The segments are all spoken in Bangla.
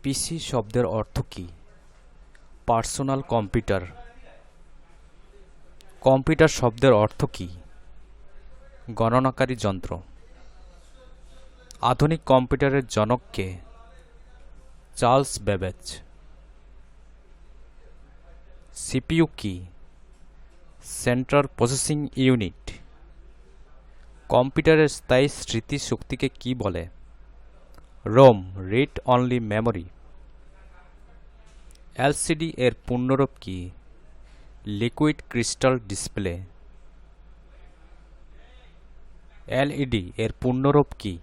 পিসি শব্দের অর্থ কী? Personal computer. কম্পিউটার শব্দের অর্থ কী? গণনাকারী যন্ত্র। আধুনিক কম্পিউটারের জনক কে? Charles Babbage. সিপিইউ কি? Central processing unit. কম্পিউটারের স্থায়ী স্মৃতি শক্তিকে কি বলে? ROM, read only memory. LCD এর পূর্ণরূপ কি? Liquid crystal display. এলইডি এর পূর্ণরূপ কি?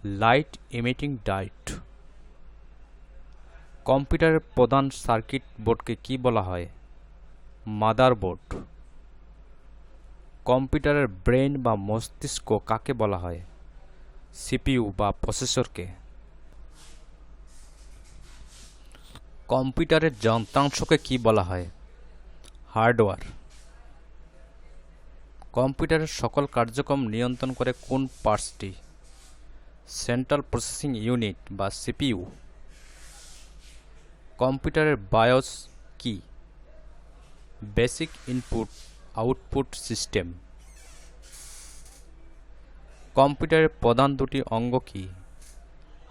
Light emitting diode. কম্পিউটারের প্রধান সার্কিট বোর্ডকে কি বলা হয়? মাদারবোর্ড। কম্পিউটারের ব্রেন বা মস্তিষ্ক কাকে বলা হয়? সিপিইউ বা প্রসেসরকে। কম্পিউটারের যন্ত্রাংশকে কি বলা হয়? হার্ডওয়্যার। কম্পিউটারের সকল কার্যক্রম নিয়ন্ত্রণ করে কোন পার্টসটি? সেন্ট্রাল প্রসেসিং ইউনিট বা সিপিইউ। কম্পিউটারের বায়োস কি? Basic input output system. কম্পিউটারের প্রধান দুটি অঙ্গ কি?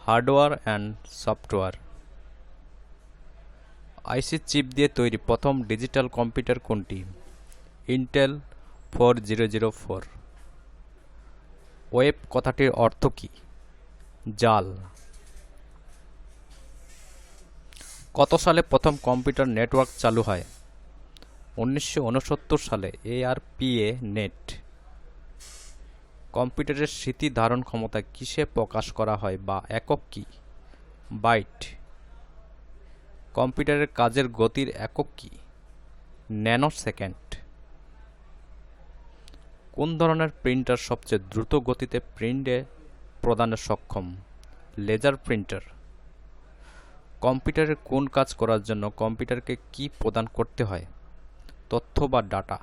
Hardware and software. IC chip দিয়ে তৈরি প্রথম ডিজিটাল কম্পিউটার কোনটি? ইন্টেল 4004। ওয়েব কথাটির অর্থ কী? জাল। কত সালে প্রথম কম্পিউটার নেটওয়ার্ক চালু হয়? 1969 সালে এআরপিএ নেট। কম্পিউটারের স্মৃতি ধারণ ক্ষমতা কিসে প্রকাশ করা হয় বা একক কি? বাইট। কম্পিউটারের কাজের গতির একক কি? ন্যানোসেকেন্ড। কোন ধরনের প্রিন্টার সবচেয়ে দ্রুত গতিতে প্রিন্টে প্রদানে সক্ষম? Laser printer. কম্পিউটারের কোন কাজ করার জন্য কম্পিউটারকে কি প্রদান করতে হয়? তথ্য বা ডাটা।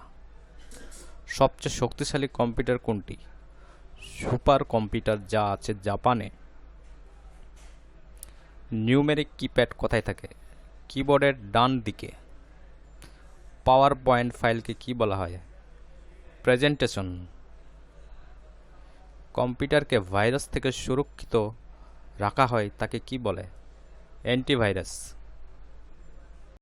সবচেয়ে শক্তিশালী কম্পিউটার কোনটি? সুপার কম্পিউটার যা আছে জাপানে। নিউমেরিক কিপ্যাড কোথায় থাকে? কিবোর্ডের ডান দিকে। পাওয়ার পয়েন্ট ফাইলকে কি বলা হয়? প্রেজেন্টেশন। কম্পিউটারকে ভাইরাস থেকে সুরক্ষিত রাখা হয় তাকে কি বলে? অ্যান্টিভাইরাস।